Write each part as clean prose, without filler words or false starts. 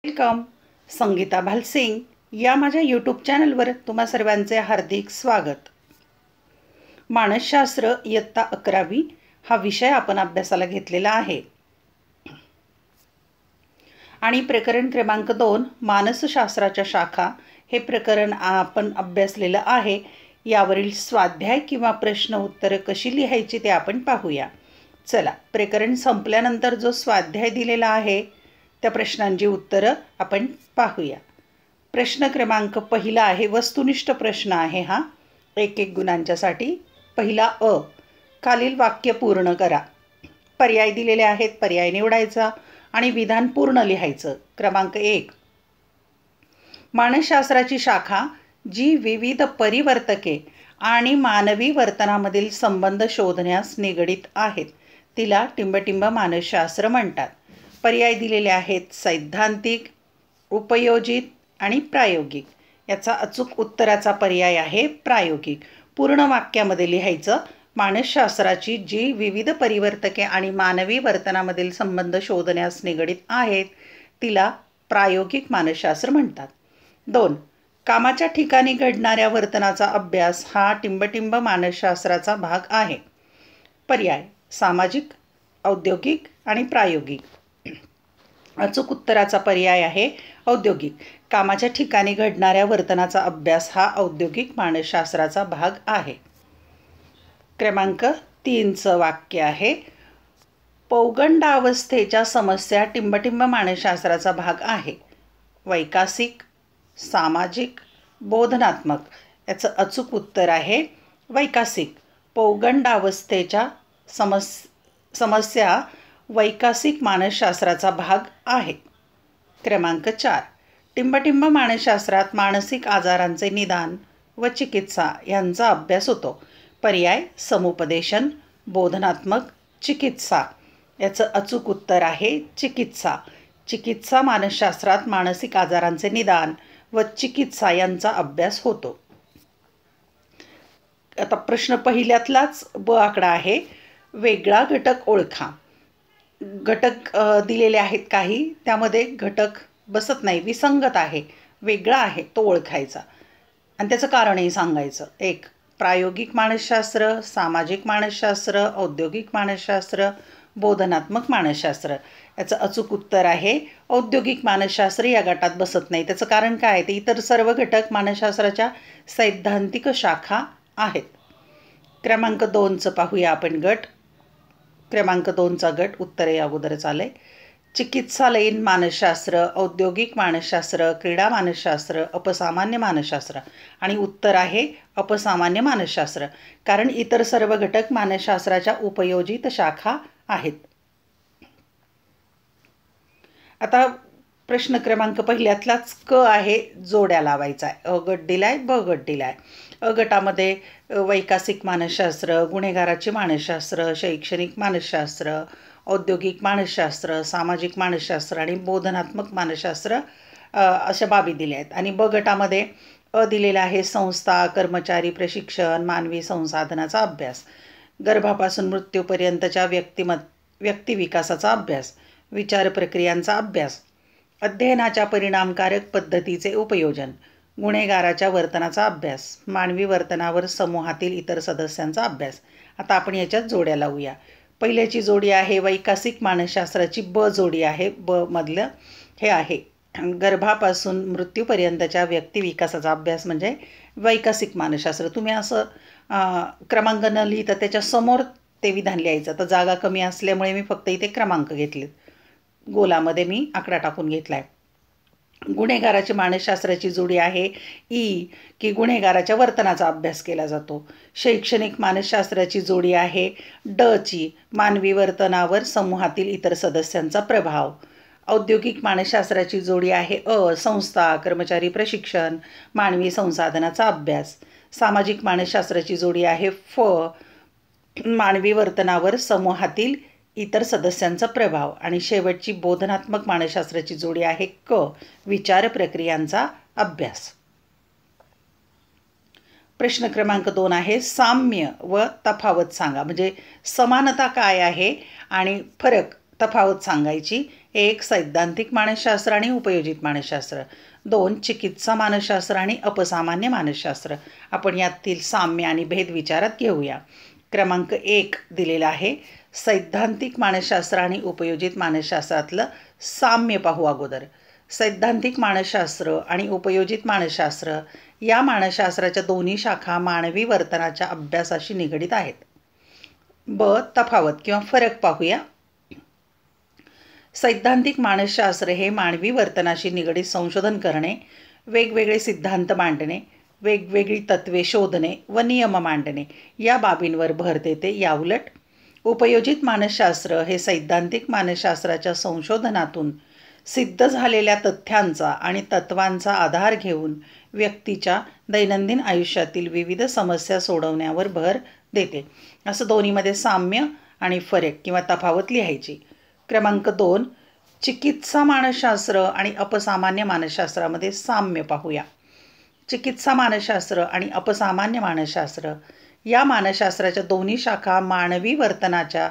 Welcome. Sangeeta Bhalsingh या माझ्या YouTube चॅनलवर तुम्हा सर्वांचे हार्दिक स्वागत. मानसशास्त्र इयत्ता 11वी हा विषय आपण अभ्यासाला घेतलेला आहे आणि प्रकरण क्रमांक 2 मानसशास्त्राच्या शाखा हे प्रकरण आपण अभ्यासलेलं आहे. यावरील स्वाध्याय किंवा प्रश्न उत्तरं कशी लिहायची ते आपण पाहूया. चला, प्रकरण संपल्यानंतर जो स्वाध्याय दिलेला आहे त्या प्रश्नांची उत्तरं आपण पाहूया. प्रश्न क्रमांक पहिला आहे, वस्तुनिष्ठ प्रश्न आहे हा, 1-1 गुणांच्यासाठी. पहिला अ, खालील वाक्य पूर्ण करा. पर्याय दिलेले आहेत, पर्याय निवडायचा आणि विधान पूर्ण लिहायचं. क्रमांक 1, मानसशास्त्राची शाखा जी विविध परिवर्तके आणि मानवी वर्तनामधील संबंध शोधण्यास निगडित आहेत तिला टिंबटिंब मानसशास्त्र म्हणतात. पर्याय दिलेले आहेत, सैद्धांतिक, उपयोजित आणि प्रायोगिक. याचा अचूक उत्तराचा पर्याय आहे प्रायोगिक. पूर्ण वाक्यामध्ये लिहायचं, मानसशास्त्राची जी विविध परिवर्तके आणि मानवी वर्तनामधील संबंध शोधण्यास निगडित आहेत तिला प्रायोगिक मानसशास्त्र म्हणतात. 2, कामाच्या ठिकाणी घडणाऱ्या वर्तनाचा अभ्यास हा टिंबटिंब मानसशास्त्राचा भाग आहे. पर्याय सामाजिक, औद्योगिक आणि प्रायोगिक. अचूक उत्तराचा पर्याय आहे औद्योगिक. कामाच्या ठिकाणी घडणाऱ्या वर्तनाचा अभ्यास हा औद्योगिक मानसशास्त्राचा भाग आहे. क्रमांक 3चं वाक्य आहे, पौगंडावस्थेच्या समस्या टिंबटिंब मानसशास्त्राचा भाग आहे. वैकासिक, सामाजिक, बोधनात्मक. याचं अचूक उत्तर आहे वैकासिक. पौगंडावस्थेच्या समस्या वैकासिक मानसशास्त्राचा भाग आहे. क्रमांक 4, टिंबटिंब मानसशास्त्रात मानसिक आजारांचे निदान व चिकित्सा यांचा अभ्यास होतो. पर्याय समुपदेशन, बोधनात्मक, चिकित्सा. याचं अचूक उत्तर आहे चिकित्सा. चिकित्सा मानसशास्त्रात मानसिक आजारांचे निदान व चिकित्सा यांचा अभ्यास होतो. आता प्रश्न पहिल्यातलाच ब आकडा आहे, वेगळा घटक ओळखा. घटक दिलेले आहेत काही, त्यामध्ये घटक बसत नाही, विसंगत आहे, वेगळा आहे, तो ओळखायचा आणि त्याचं कारणही सांगायचं. 1, प्रायोगिक मानसशास्त्र, सामाजिक मानसशास्त्र, औद्योगिक मानसशास्त्र, बोधनात्मक मानसशास्त्र. याचं अचूक उत्तर आहे औद्योगिक मानसशास्त्र या गटात बसत नाही. त्याचं कारण काय आहे, ते इतर सर्व घटक मानसशास्त्राच्या सैद्धांतिक शाखा आहेत. क्रमांक 2चं पाहूया आपण गट. क्रमांक 2चा गट उत्तरे अगोदरच आले. चिकित्सालयीन मानसशास्त्र, औद्योगिक मानसशास्त्र, क्रीडा मानसशास्त्र, अपसामान्य मानसशास्त्र. आणि उत्तर आहे अपसामान्य मानसशास्त्र, कारण इतर सर्व घटक मानसशास्त्राच्या उपयोजित शाखा आहेत. आता प्रश्न क्रमांक पहिल्यातलाच क आहे, जोड्या लावायचा आहे. अ गट दिलाय, ब गट दिलाय. अ गटामध्ये वैकासिक मानसशास्त्र, गुन्हेगाराचे मानसशास्त्र, शैक्षणिक मानसशास्त्र, औद्योगिक मानसशास्त्र, सामाजिक मानसशास्त्र आणि बोधनात्मक मानसशास्त्र अशा बाबी दिल्या आहेत. आणि ब गटामध्ये अ दिलेला आहे, संस्था, कर्मचारी प्रशिक्षण, मानवी संसाधनाचा अभ्यास, गर्भापासून मृत्यूपर्यंतच्या व्यक्तिविकासाचा अभ्यास, विचार प्रक्रियांचा अभ्यास, अध्ययनाच्या परिणामकारक पद्धतीचे उपयोजन, गुन्हेगाराच्या वर्तनाचा अभ्यास, मानवी वर्तनावर समूहातील इतर सदस्यांचा अभ्यास. आता आपण याच्यात जोड्या लावूया. पहिल्याची जोडी आहे वैकासिक मानसशास्त्राची ब जोडी आहे. ब मधलं हे आहे गर्भापासून मृत्यूपर्यंतच्या व्यक्तिविकासाचा अभ्यास म्हणजे वैकासिक मानसशास्त्र. तुम्ही असं क्रमांक न लिहिता त्याच्यासमोर ते विधान लिहायचं. तर जागा कमी असल्यामुळे मी फक्त इथे क्रमांक घेतलेत, गोलामध्ये मी आकडा टाकून घेतला आहे. गुन्हेगाराची मानसशास्त्राची जोडी आहे ई, की गुन्हेगाराच्या वर्तनाचा अभ्यास केला जातो. शैक्षणिक मानसशास्त्राची जोडी आहे ड ची, मानवी वर्तनावर समूहातील इतर सदस्यांचा प्रभाव. औद्योगिक मानसशास्त्राची जोडी आहे अ, संस्था, कर्मचारी प्रशिक्षण, मानवी संसाधनाचा अभ्यास. सामाजिक मानसशास्त्राची जोडी आहे फ, मानवी वर्तनावर समूहातील इतर सदस्यांचा प्रभाव. आणि शेवटची बोधनात्मक मानसशास्त्राची जोडी आहे क, विचार प्रक्रियांचा अभ्यास. प्रश्न क्रमांक 2 आहे, साम्य व तफावत सांगा. म्हणजे समानता काय आहे आणि फरक तफावत सांगायची. 1. सैद्धांतिक मानसशास्त्र आणि उपयोजित मानसशास्त्र. 2. चिकित्सा मानसशास्त्र आणि अपसामान्य मानसशास्त्र. आपण यातील साम्य आणि भेद विचारात घेऊया. क्रमांक 1 दिलेला आहे. सैद्धांतिक मानसशास्त्र आणि उपयोजित मानसशास्त्रातलं साम्य पाहू अगोदर. सैद्धांतिक मानसशास्त्र आणि उपयोजित मानसशास्त्र या मानसशास्त्राच्या दोन्ही शाखा मानवी वर्तनाच्या अभ्यासाशी निगडीत आहेत. तफावत किंवा फरक पाहूया. सैद्धांतिक मानसशास्त्र हे मानवी वर्तनाशी निगडीत संशोधन करणे, वेगवेगळे सिद्धांत मांडणे, वेगवेगळी तत्त्वे शोधणे व नियम मांडणे या बाबींवर भर देते. याउलट उपयोजित मानसशास्त्र हे सैद्धांतिक मानसशास्त्राच्या संशोधनातून सिद्ध झालेल्या तथ्यांचा आणि तत्त्वांचा आधार घेऊन व्यक्तीच्या दैनंदिन आयुष्यातील विविध समस्या सोडवण्यावर भर देते. असं दोन्हीमध्ये साम्य आणि फरक किंवा तफावत लिहायची. क्रमांक 2. चिकित्सा मानसशास्त्र आणि अपसामान्य मानसशास्त्रामध्ये साम्य पाहूया. चिकित्सा मानसशास्त्र आणि अपसामान्य मानसशास्त्र या मानसशास्त्राच्या दोन्ही शाखा मानवी वर्तनाच्या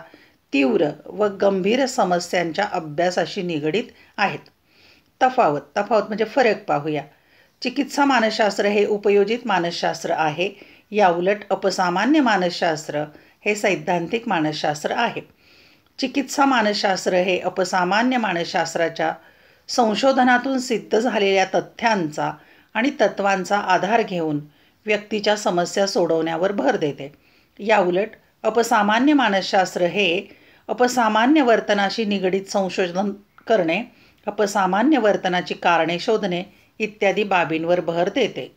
तीव्र व गंभीर समस्यांच्या अभ्यासाशी निगडीत आहेत. तफावत म्हणजे फरक पाहूया. चिकित्सा मानसशास्त्र हे उपयोजित मानसशास्त्र आहे. याउलट अपसामान्य मानसशास्त्र हे सैद्धांतिक मानसशास्त्र आहे. चिकित्सा मानसशास्त्र हे अपसामान्य मानसशास्त्राच्या संशोधनातून सिद्ध झालेल्या तथ्यांचा आणि तत्त्वांचा आधार घेऊन व्यक्तीच्या समस्या सोडवण्यावर भर देते. याउलट अपसामान्य मानसशास्त्र हे अपसामान्य वर्तनाशी निगडीत संशोधन करणे, अपसामान्य वर्तनाची कारणे शोधणे इत्यादी बाबींवर भर देते.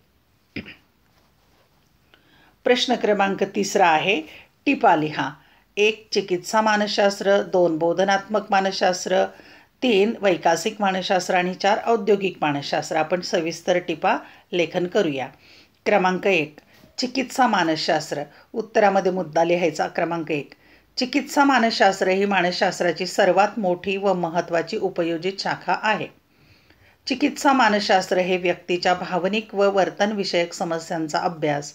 प्रश्न क्रमांक 3 आहे. टिपा लिहा. 1. चिकित्सा मानसशास्त्र. 2. बोधनात्मक मानसशास्त्र. 3. वैकासिक मानसशास्त्र आणि 4. औद्योगिक मानसशास्त्र. आपण सविस्तर टिपा लेखन करूया. क्रमांक 1. चिकित्सा मानसशास्त्र. उत्तरामध्ये मुद्दा लिहायचा. क्रमांक 1. चिकित्सा मानसशास्त्र ही मानसशास्त्राची सर्वात मोठी व महत्त्वाची उपयोजित शाखा आहे. चिकित्सा मानसशास्त्र हे व्यक्तीच्या भावनिक व वर्तनविषयक समस्यांचा अभ्यास,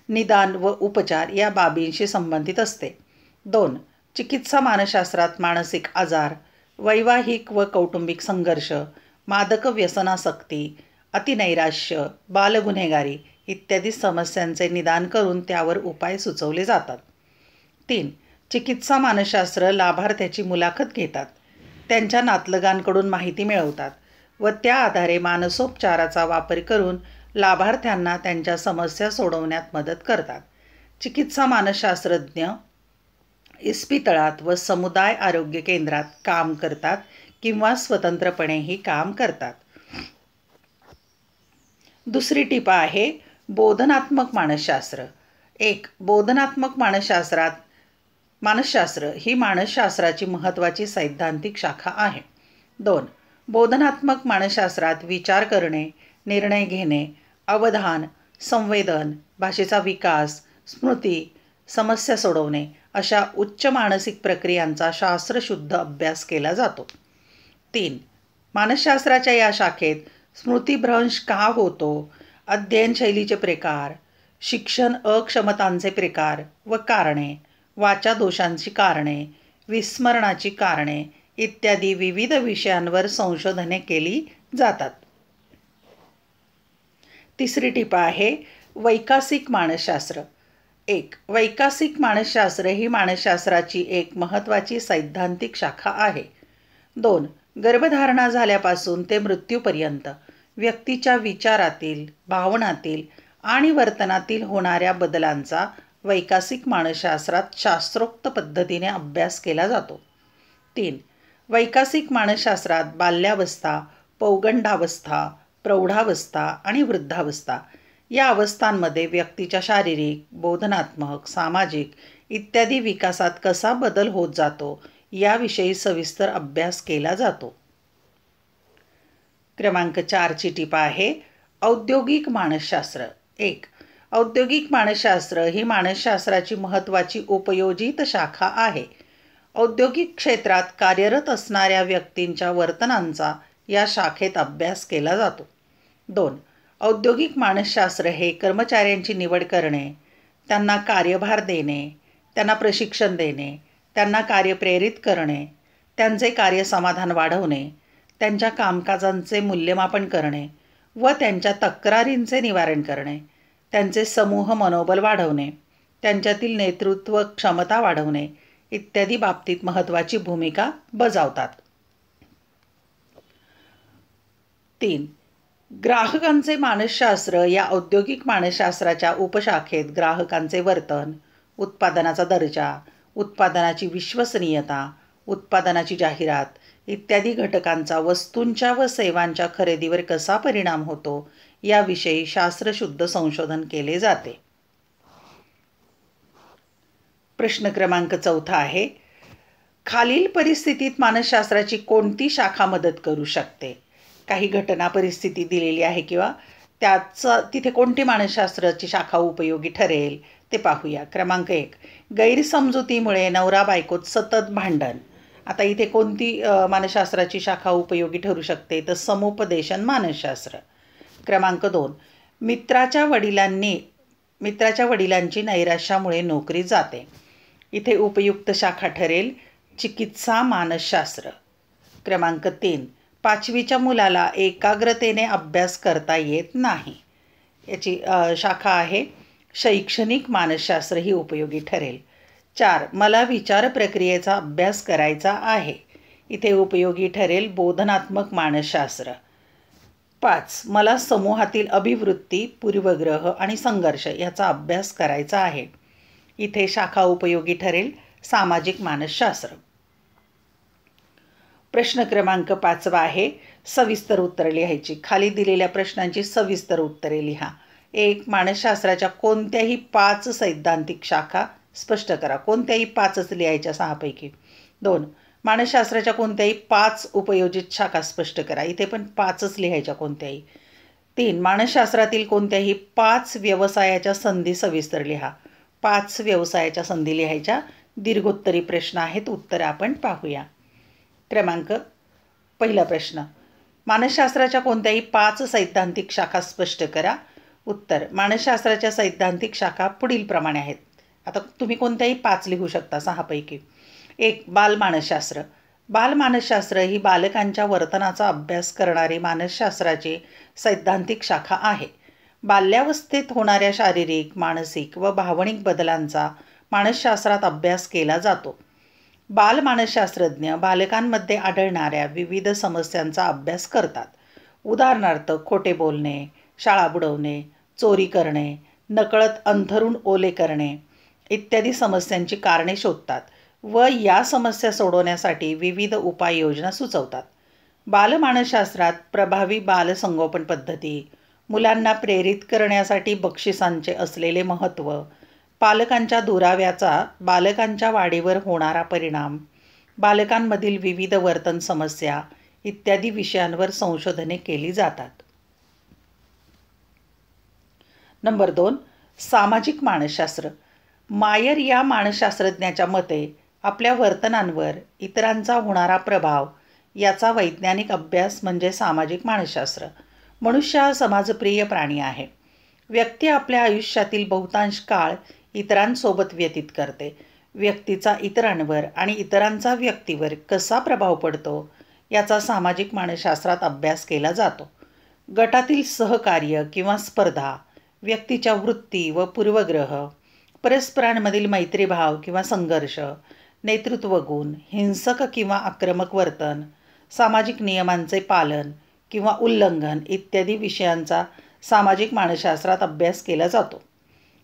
निदान व उपचार या बाबींशी संबंधित असते. 2. चिकित्सा मानसशास्त्रात मानसिक आजार, वैवाहिक व कौटुंबिक संघर्ष, मादक व्यसनासक्ती, अतिनैराश्य, बालगुन्हेगारी इत्यादी समस्यांचे निदान करून त्यावर उपाय सुचवले जातात. 3. चिकित्सा मानसशास्त्र लाभार्थ्याची मुलाखत घेतात, त्यांच्या नातलगांकडून माहिती मिळवतात व त्या आधारे मानसोपचाराचा वापर करून लाभार्थ्यांना त्यांच्या समस्या सोडवण्यात मदत करतात. चिकित्सा मानसशास्त्रज्ञ इस्पितळात व समुदाय आरोग्य केंद्रात काम करतात किंवा स्वतंत्रपणेही काम करतात. दुसरी टिपा आहे. बोधनात्मक मानसशास्त्र. 1. बोधनात्मक मानसशास्त्र ही मानसशास्त्राची महत्त्वाची सैद्धांतिक शाखा आहे. 2. बोधनात्मक मानसशास्त्रात विचार करणे, निर्णय घेणे, अवधान, संवेदन, भाषेचा विकास, स्मृती, समस्या सोडवणे अशा उच्च मानसिक प्रक्रियांचा शास्त्रशुद्ध अभ्यास केला जातो. 3. मानसशास्त्राच्या या शाखेत स्मृतिभ्रंश का होतो, अध्ययनशैलीचे प्रकार, शिक्षण अक्षमतांचे प्रकार व कारणे, वाचा दोषांची कारणे, विस्मरणाची कारणे इत्यादी विविध विषयांवर संशोधने केली जातात. तिसरी टिपा आहे. वैकासिक मानसशास्त्र. 1. वैकासिक मानसशास्त्र ही मानसशास्त्राची एक महत्त्वाची सैद्धांतिक शाखा आहे. 2. गर्भधारणा झाल्यापासून ते मृत्यूपर्यंत व्यक्तीच्या विचारातील, भावनातील आणि वर्तनातील होणाऱ्या बदलांचा वैकासिक मानसशास्त्रात शास्त्रोक्त पद्धतीने अभ्यास केला जातो. 3. वैकासिक मानसशास्त्रात बाल्यावस्था, पौगंडावस्था, प्रौढावस्था आणि वृद्धावस्था या अवस्थांमध्ये व्यक्तीच्या शारीरिक, बोधनात्मक, सामाजिक इत्यादी विकासात कसा बदल होत जातो याविषयी सविस्तर अभ्यास केला जातो. क्रमांक 4ची टिपा आहे. औद्योगिक मानसशास्त्र. 1. औद्योगिक मानसशास्त्र ही मानसशास्त्राची महत्त्वाची उपयोजित शाखा आहे. औद्योगिक क्षेत्रात कार्यरत असणाऱ्या व्यक्तींच्या वर्तनांचा या शाखेत अभ्यास केला जातो. 2. औद्योगिक मानसशास्त्र हे कर्मचाऱ्यांची निवड करणे, त्यांना कार्यभार देणे, त्यांना प्रशिक्षण देणे, त्यांना कार्य प्रेरित करणे, त्यांचे कार्यसमाधान वाढवणे, त्यांच्या कामकाजांचे मूल्यमापन करणे व त्यांच्या तक्रारींचे निवारण करणे, त्यांचे समूह मनोबल वाढवणे, त्यांच्यातील नेतृत्व क्षमता वाढवणे इत्यादी बाबतीत महत्त्वाची भूमिका बजावतात. 3. ग्राहकांचे मानसशास्त्र या औद्योगिक मानसशास्त्राच्या उपशाखेत ग्राहकांचे वर्तन, उत्पादनाचा दर्जा, उत्पादनाची विश्वसनीयता, उत्पादनाची जाहिरात इत्यादी घटकांचा वस्तूंच्या व सेवांच्या खरेदीवर कसा परिणाम होतो याविषयी शास्त्रशुद्ध संशोधन केले जाते. प्रश्न क्रमांक 4 आहे, खालील परिस्थितीत मानसशास्त्राची कोणती शाखा मदत करू शकते? काही घटना परिस्थिती दिलेली आहे किंवा तिथे कोणती मानसशास्त्राची शाखा उपयोगी ठरेल ते पाहूया. क्रमांक 1, गैरसमजुतीमुळे नवरा बायकोत सतत भांडण. आता इथे कोणती मानसशास्त्राची शाखा उपयोगी ठरू शकते? तर समुपदेशन मानसशास्त्र. क्रमांक 2, मित्राच्या वडिलांची नैराश्यामुळे नोकरी जाते. इथे उपयुक्त शाखा ठरेल चिकित्सा मानसशास्त्र. क्रमांक 3, 5वीच्या मुलाला एकाग्रतेने अभ्यास करता येत नाही. याची शाखा आहे शैक्षणिक मानसशास्त्र, ही उपयोगी ठरेल. 4, मला विचार प्रक्रियेचा अभ्यास करायचा आहे. इथे उपयोगी ठरेल बोधनात्मक मानसशास्त्र. 5, मला समूहातील अभिवृत्ती, पूर्वग्रह आणि संघर्ष याचा अभ्यास करायचा आहे. इथे शाखा उपयोगी ठरेल सामाजिक मानसशास्त्र. प्रश्न क्रमांक 5 आहे, सविस्तर उत्तरे लिहायची. खाली दिलेल्या प्रश्नांची सविस्तर उत्तरे लिहा. 1, मानसशास्त्राच्या कोणत्याही 5 सैद्धांतिक शाखा स्पष्ट करा. कोणत्याही 5च लिहायच्या 6 पैकी. 2, मानसशास्त्राच्या कोणत्याही 5 उपयोजित शाखा स्पष्ट करा. इथे पण 5च लिहायच्या कोणत्याही. 3, मानसशास्त्रातील कोणत्याही 5 व्यवसायाच्या संधी सविस्तर लिहा. 5 व्यवसायाच्या संधी लिहायच्या. दीर्घोत्तरी प्रश्न आहेत, उत्तर आपण पाहूया. पहिला प्रश्न, मानसशास्त्राच्या कोणत्याही 5 सैद्धांतिक शाखा स्पष्ट करा. उत्तर, मानसशास्त्राच्या सैद्धांतिक शाखा पुढील प्रमाणे आहेत. आता तुम्ही कोणत्याही 5 लिहू शकता 6 पैकी. 1, बालमानसशास्त्र. बालमानसशास्त्र ही बालकांच्या वर्तनाचा अभ्यास करणारी मानसशास्त्राची सैद्धांतिक शाखा आहे. बाल्यावस्थेत होणाऱ्या शारीरिक, मानसिक व भावनिक बदलांचा मानसशास्त्रात अभ्यास केला जातो. बालमानसशास्त्रज्ञ बालकांमध्ये आढळणाऱ्या विविध समस्यांचा अभ्यास करतात. उदाहरणार्थ, खोटे बोलणे, शाळा बुडवणे, चोरी करणे, नकळत अंथरूण ओले करणे इत्यादी समस्यांची कारणे शोधतात व या समस्या सोडवण्यासाठी विविध उपाययोजना सुचवतात. बालमानसशास्त्रात प्रभावी बालसंगोपन पद्धती, मुलांना प्रेरित करण्यासाठी बक्षिसांचे असलेले महत्त्व, पालकांच्या दुराव्याचा बालकांच्या वाढीवर होणारा परिणाम, बालकांमधील विविध वर्तन समस्या इत्यादी विषयांवर संशोधने केली जातात. नंबर 2, सामाजिक मानसशास्त्र. मायर या मानसशास्त्रज्ञाच्या मते आपल्या वर्तनांवर इतरांचा होणारा प्रभाव याचा वैज्ञानिक अभ्यास म्हणजे सामाजिक मानसशास्त्र. मनुष्य हा समाजप्रिय प्राणी आहे. व्यक्ती आपल्या आयुष्यातील बहुतांश काळ इतरांसोबत व्यतीत करते. व्यक्तीचा इतरांवर आणि इतरांचा व्यक्तीवर कसा प्रभाव पडतो याचा सामाजिक मानसशास्त्रात अभ्यास केला जातो. गटातील सहकार्य किंवा स्पर्धा, व्यक्तीच्या वृत्ती व पूर्वग्रह, परस्परांमधील मैत्रीभाव किंवा संघर्ष, नेतृत्व गुण, हिंसक किंवा आक्रमक वर्तन, सामाजिक नियमांचे पालन किंवा उल्लंघन इत्यादी विषयांचा सामाजिक मानसशास्त्रात अभ्यास केला जातो.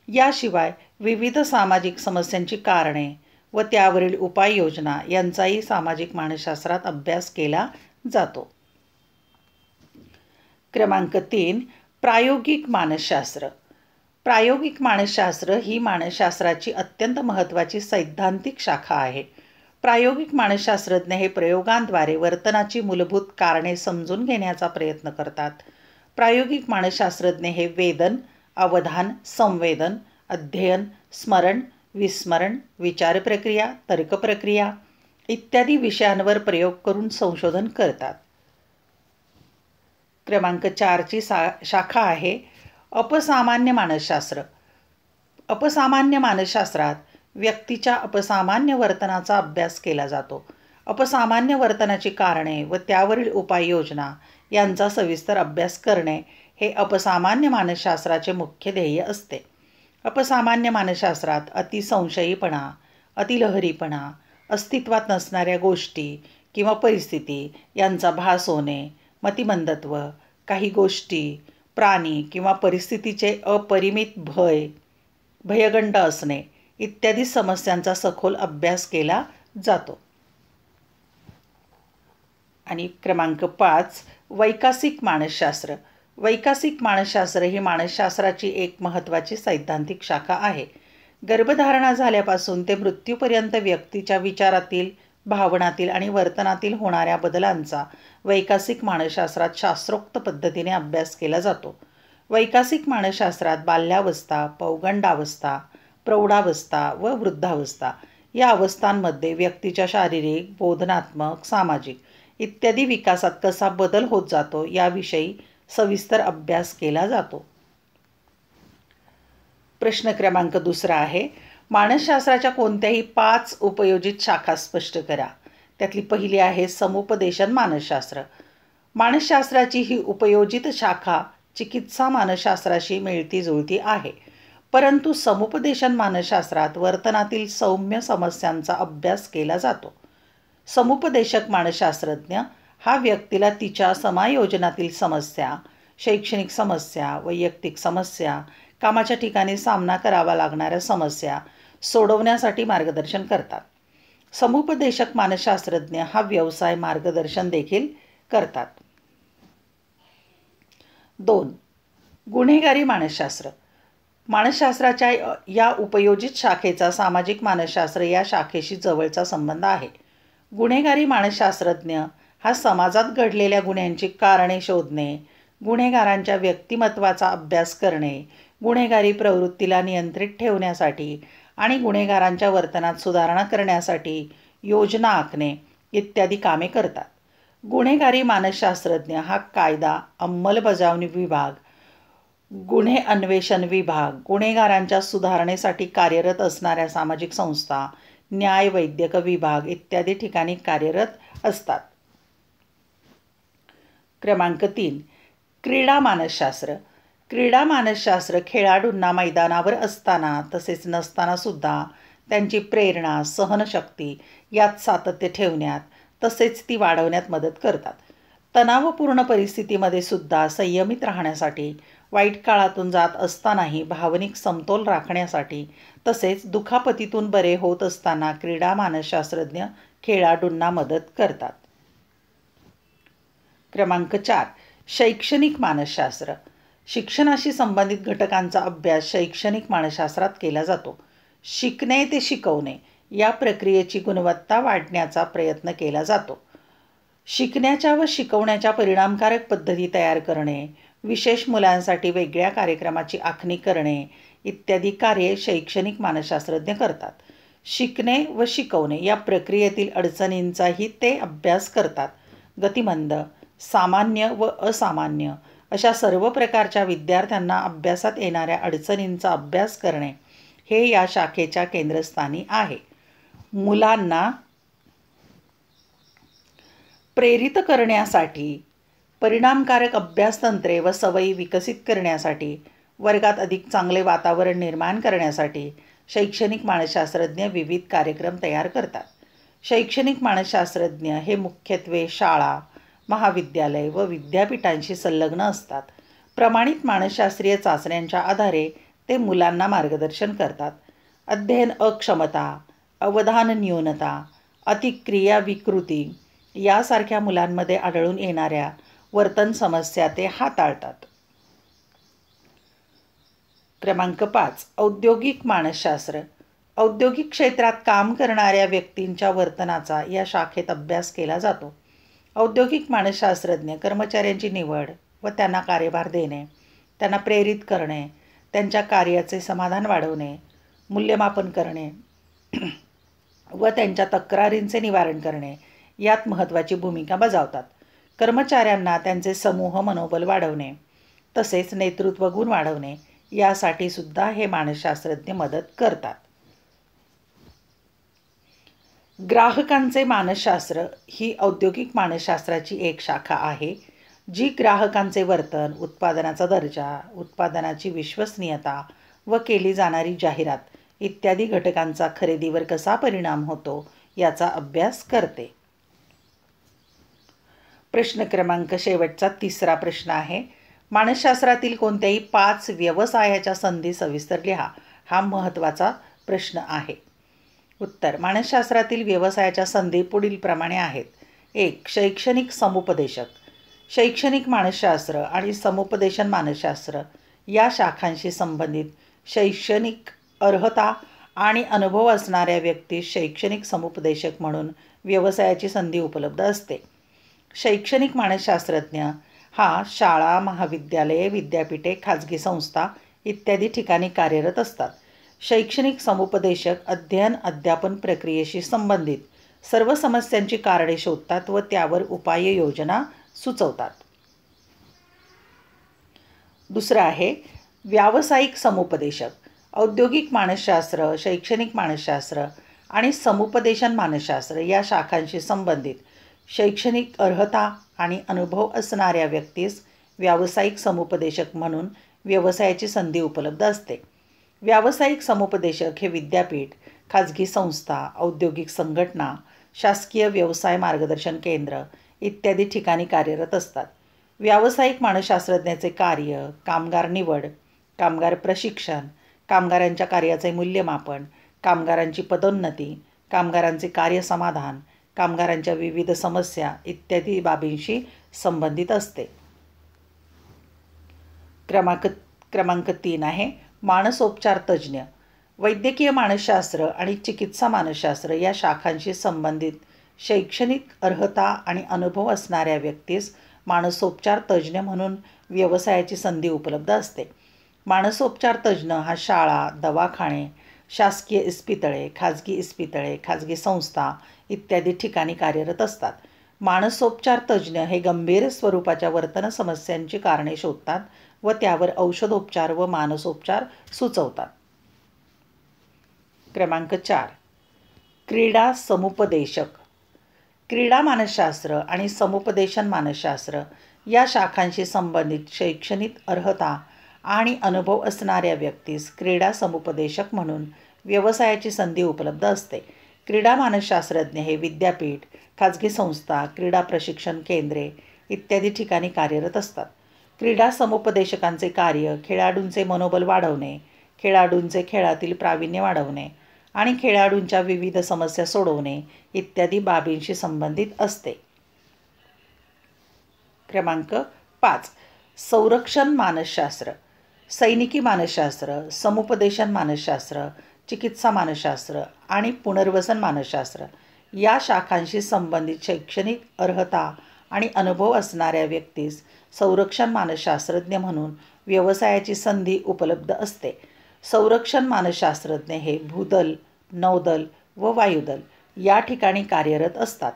याशिवाय विविध सामाजिक समस्यांची कारणे व त्यावरील उपाययोजना यांचाही सामाजिक मानसशास्त्रात अभ्यास केला जातो. क्रमांक 3, प्रायोगिक मानसशास्त्र. प्रायोगिक मानसशास्त्र ही मानसशास्त्राची अत्यंत महत्त्वाची सैद्धांतिक शाखा आहे. प्रायोगिक मानसशास्त्रज्ञ हे प्रयोगांद्वारे वर्तनाची मूलभूत कारणे समजून घेण्याचा प्रयत्न करतात. प्रायोगिक मानसशास्त्रज्ञ हे वेदन, अवधान, संवेदन, अध्ययन, स्मरण, विस्मरण, विचार प्रक्रिया, तर्क प्रक्रिया इत्यादी विषयांवर प्रयोग करून संशोधन करतात. क्रमांक 4ची शाखा आहे अपसामान्य मानसशास्त्र. अपसामान्य मानसशास्त्रात व्यक्तीच्या अपसामान्य वर्तनाचा अभ्यास केला जातो. अपसामान्य वर्तनाची कारणे व त्यावरील उपाययोजना यांचा सविस्तर अभ्यास करणे हे अपसामान्य मानसशास्त्राचे मुख्य ध्येय असते. अपसामान्य मानसशास्त्रात अतिसंशयीपणा, अतिलहरीपणा, अस्तित्वात नसणाऱ्या गोष्टी किंवा परिस्थिती यांचा भास होणे, मतिमंदत्व, काही गोष्टी, प्राणी किंवा परिस्थितीचे अपरिमित भयगंड असणे इत्यादी समस्यांचा सखोल अभ्यास केला जातो. आणि क्रमांक 5, वैकासिक मानसशास्त्र. वैकासिक मानसशास्त्र ही मानसशास्त्राची एक महत्त्वाची सैद्धांतिक शाखा आहे. गर्भधारणा झाल्यापासून ते मृत्यूपर्यंत व्यक्तीच्या विचारातील, भावनातील आणि वर्तनातील होणाऱ्या बदलांचा वैकासिक मानसशास्त्रात शास्त्रोक्त पद्धतीने अभ्यास केला जातो. वैकासिक मानसशास्त्रात बाल्यावस्था, पौगंडावस्था, प्रौढावस्था व वृद्धावस्था या अवस्थांमध्ये व्यक्तीच्या शारीरिक, बोधनात्मक, सामाजिक इत्यादी विकासात कसा बदल होत जातो याविषयी सविस्तर अभ्यास केला जातो. प्रश्न क्रमांक 2 आहे, मानसशास्त्राच्या कोणत्याही 5 उपयोजित शाखा स्पष्ट करा. त्यातली पहिली आहे समुपदेशन मानसशास्त्र. मानसशास्त्राची ही उपयोजित शाखा चिकित्सा मानसशास्त्राशी मिळती जुळती आहे, परंतु समुपदेशन मानसशास्त्रात वर्तनातील सौम्य समस्यांचा अभ्यास केला जातो. समुपदेशक मानसशास्त्रज्ञ हा व्यक्तीला तिच्या समायोजनातील समस्या, शैक्षणिक समस्या, वैयक्तिक समस्या, कामाच्या ठिकाणी सामना करावा लागणाऱ्या समस्या सोडवण्यासाठी मार्गदर्शन करतात. समुपदेशक मानसशास्त्रज्ञ हा व्यवसाय मार्गदर्शन देखील करतात. 2. गुन्हेगारी मानसशास्त्र. मानसशास्त्राच्या या उपयोजित शाखेचा सामाजिक मानसशास्त्र या शाखेशी जवळचा संबंध आहे. गुन्हेगारी मानसशास्त्रज्ञ हा समाजात घडलेल्या गुन्ह्यांची कारणे शोधणे, गुन्हेगारांच्या व्यक्तिमत्वाचा अभ्यास करणे, गुन्हेगारी प्रवृत्तीला नियंत्रित ठेवण्यासाठी आणि गुन्हेगारांच्या वर्तनात सुधारणा करण्यासाठी योजना आखणे इत्यादी कामे करतात. गुन्हेगारी मानसशास्त्रज्ञ हा कायदा अंमलबजावणी विभाग, गुन्हे अन्वेषण विभाग, गुन्हेगारांच्या सुधारणेसाठी कार्यरत असणाऱ्या सामाजिक संस्था, न्याय वैद्यक विभाग इत्यादी ठिकाणी कार्यरत असतात. क्रमांक 3, क्रीडा मानसशास्त्र. क्रीडा मानसशास्त्र खेळाडूंना मैदानावर असताना तसेच नसताना सुद्धा त्यांची प्रेरणा, सहनशक्ती यात सातत्य ठेवण्यात तसेच ती वाढवण्यात मदत करतात. तणावपूर्ण परिस्थितीमध्ये सुद्धा संयमित राहण्यासाठी, वाईट काळातून जात असतानाही भावनिक समतोल राखण्यासाठी तसेच दुखापतीतून बरे होत असताना क्रीडा मानसशास्त्रज्ञ खेळाडूंना मदत करतात. क्रमांक 4, शैक्षणिक मानसशास्त्र. शिक्षणाशी संबंधित घटकांचा अभ्यास शैक्षणिक मानसशास्त्रात केला जातो. शिकणे ते शिकवणे या प्रक्रियेची गुणवत्ता वाढण्याचा प्रयत्न केला जातो. शिकण्याच्या व शिकवण्याच्या परिणामकारक पद्धती तयार करणे, विशेष मुलांसाठी वेगळ्या कार्यक्रमाची आखणी करणे इत्यादी कार्ये शैक्षणिक मानसशास्त्रज्ञ करतात. शिकणे व शिकवणे या प्रक्रियेतील अडचणींचाही ते अभ्यास करतात. गतिमंद, सामान्य व असामान्य अशा सर्व प्रकारच्या विद्यार्थ्यांना अभ्यासात येणाऱ्या अडचणींचा अभ्यास करणे हे या शाखेच्या केंद्रस्थानी आहे. मुलांना प्रेरित करण्यासाठी, परिणामकारक अभ्यासतंत्रे व सवयी विकसित करण्यासाठी, वर्गात अधिक चांगले वातावरण निर्माण करण्यासाठी शैक्षणिक मानसशास्त्रज्ञ विविध कार्यक्रम तयार करतात. शैक्षणिक मानसशास्त्रज्ञ हे मुख्यत्वे शाळा, महाविद्यालय व विद्यापीठांशी संलग्न असतात. प्रमाणित मानसशास्त्रीय चाचण्यांच्या आधारे ते मुलांना मार्गदर्शन करतात. अध्ययन अक्षमता, अवधान न्यूनता, अतिक्रिया विकृती यासारख्या मुलांमध्ये आढळून येणाऱ्या वर्तन समस्या ते हाताळतात. क्रमांक 5, औद्योगिक मानसशास्त्र. औद्योगिक क्षेत्रात काम करणाऱ्या व्यक्तींच्या वर्तनाचा या शाखेत अभ्यास केला जातो. औद्योगिक मानसशास्त्रज्ञ कर्मचाऱ्यांची निवड व त्यांना कार्यभार देणे, त्यांना प्रेरित करणे, त्यांच्या कार्याचे समाधान वाढवणे, मूल्यमापन करणे व त्यांच्या तक्रारींचे निवारण करणे यात महत्त्वाची भूमिका बजावतात. कर्मचाऱ्यांना त्यांचे समूह मनोबल वाढवणे तसेच नेतृत्व गुण वाढवणे यासाठी सुद्धा हे मानसशास्त्रज्ञ मदत करतात. ग्राहकांचे मानसशास्त्र ही औद्योगिक मानसशास्त्राची एक शाखा आहे, जी ग्राहकांचे वर्तन, उत्पादनाचा दर्जा, उत्पादनाची विश्वसनीयता व केली जाणारी जाहिरात इत्यादी घटकांचा खरेदीवर कसा परिणाम होतो याचा अभ्यास करते. प्रश्न क्रमांक शेवटचा 3रा प्रश्न आहे. मानसशास्त्रातील कोणत्याही 5 व्यवसायाच्या संधी सविस्तर लिहा. हा महत्त्वाचा प्रश्न आहे. उत्तर: मानसशास्त्रातील व्यवसायाच्या संधी पुढीलप्रमाणे आहेत. 1. शैक्षणिक समुपदेशक. शैक्षणिक मानसशास्त्र आणि समुपदेशन मानसशास्त्र या शाखांशी संबंधित शैक्षणिक अर्हता आणि अनुभव असणाऱ्या व्यक्तीस शैक्षणिक समुपदेशक म्हणून व्यवसायाची संधी उपलब्ध असते. शैक्षणिक मानसशास्त्रज्ञ हा शाळा, महाविद्यालये, विद्यापीठे, खाजगी संस्था इत्यादी ठिकाणी कार्यरत असतात. शैक्षणिक समुपदेशक अध्ययन अध्यापन प्रक्रियेशी संबंधित सर्व समस्यांची कारणे शोधतात व त्यावर उपाययोजना सुचवतात. दुसरं आहे व्यावसायिक समुपदेशक. औद्योगिक मानसशास्त्र, शैक्षणिक मानसशास्त्र आणि समुपदेशन मानसशास्त्र या शाखांशी संबंधित शैक्षणिक अर्हता आणि अनुभव असणाऱ्या व्यक्तीस व्यावसायिक समुपदेशक म्हणून व्यवसायाची संधी उपलब्ध असते. व्यावसायिक समुपदेशक हे विद्यापीठ, खाजगी संस्था, औद्योगिक संघटना, शासकीय व्यवसाय मार्गदर्शन केंद्र इत्यादी ठिकाणी कार्यरत असतात. व्यावसायिक मानसशास्त्रज्ञाचे कार्य कामगार निवड, कामगार प्रशिक्षण, कामगारांच्या कार्याचे मूल्यमापन, कामगारांची पदोन्नती, कामगारांचे कार्यसमाधान, कामगारांच्या विविध समस्या इत्यादी बाबींशी संबंधित असते. क्रमांक 3 आहे मानसोपचार तज्ज्ञ. वैद्यकीय मानसशास्त्र आणि चिकित्सा मानसशास्त्र या शाखांशी संबंधित शैक्षणिक अर्हता आणि अनुभव असणाऱ्या व्यक्तीस मानसोपचार तज्ज्ञ म्हणून व्यवसायाची संधी उपलब्ध असते. मानसोपचार तज्ज्ञ हा शाळा, दवाखाने, शासकीय इस्पितळे, खाजगी इस्पितळे, खाजगी संस्था इत्यादी ठिकाणी कार्यरत असतात. मानसोपचार तज्ज्ञ हे गंभीर स्वरूपाच्या वर्तन समस्यांची कारणे शोधतात व त्यावर औषधोपचार व मानसोपचार सुचवतात. क्रमांक 4 क्रीडा समुपदेशक. क्रीडा मानसशास्त्र आणि समुपदेशन मानसशास्त्र या शाखांशी संबंधित शैक्षणिक अर्हता आणि अनुभव असणाऱ्या व्यक्तीस क्रीडा समुपदेशक म्हणून व्यवसायाची संधी उपलब्ध असते. क्रीडा मानसशास्त्रज्ञ हे विद्यापीठ, खाजगी संस्था, क्रीडा प्रशिक्षण केंद्रे इत्यादी ठिकाणी कार्यरत असतात. क्रीडा समुपदेशकांचे कार्य खेळाडूंचे मनोबल वाढवणे, खेळाडूंचे खेळातील प्रावीण्य वाढवणे आणि खेळाडूंच्या विविध समस्या सोडवणे इत्यादी बाबींशी संबंधित असते. क्रमांक 5 संरक्षण मानसशास्त्र. सैनिकी मानसशास्त्र, समुपदेशन मानसशास्त्र, चिकित्सा मानसशास्त्र आणि पुनर्वसन मानसशास्त्र या शाखांशी संबंधित शैक्षणिक अर्हता आणि अनुभव असणाऱ्या व्यक्तीस संरक्षण मानसशास्त्रज्ञ म्हणून व्यवसायाची संधी उपलब्ध असते. संरक्षण मानसशास्त्रज्ञ हे भूदल, नौदल व वायुदल या ठिकाणी कार्यरत असतात.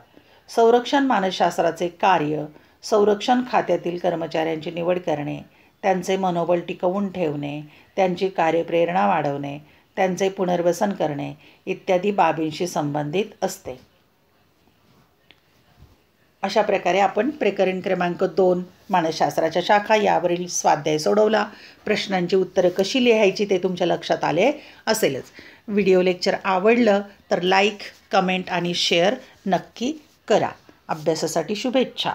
संरक्षण मानसशास्त्राचे कार्य संरक्षण खात्यातील कर्मचाऱ्यांची निवड करणे, त्यांचे मनोबल टिकवून ठेवणे, त्यांची कार्यप्रेरणा वाढवणे, त्यांचे पुनर्वसन करणे इत्यादी बाबींशी संबंधित असते. अशा प्रकारे आपण प्रकरण क्रमांक 2 मानसशास्त्राच्या शाखा यावरील स्वाध्याय सोडवला. प्रश्नांची उत्तरं कशी लिहायची ते तुमच्या लक्षात आले असेलच. व्हिडिओ लेक्चर आवडलं तर लाईक, कमेंट आणि शेअर नक्की करा. अभ्यासासाठी शुभेच्छा.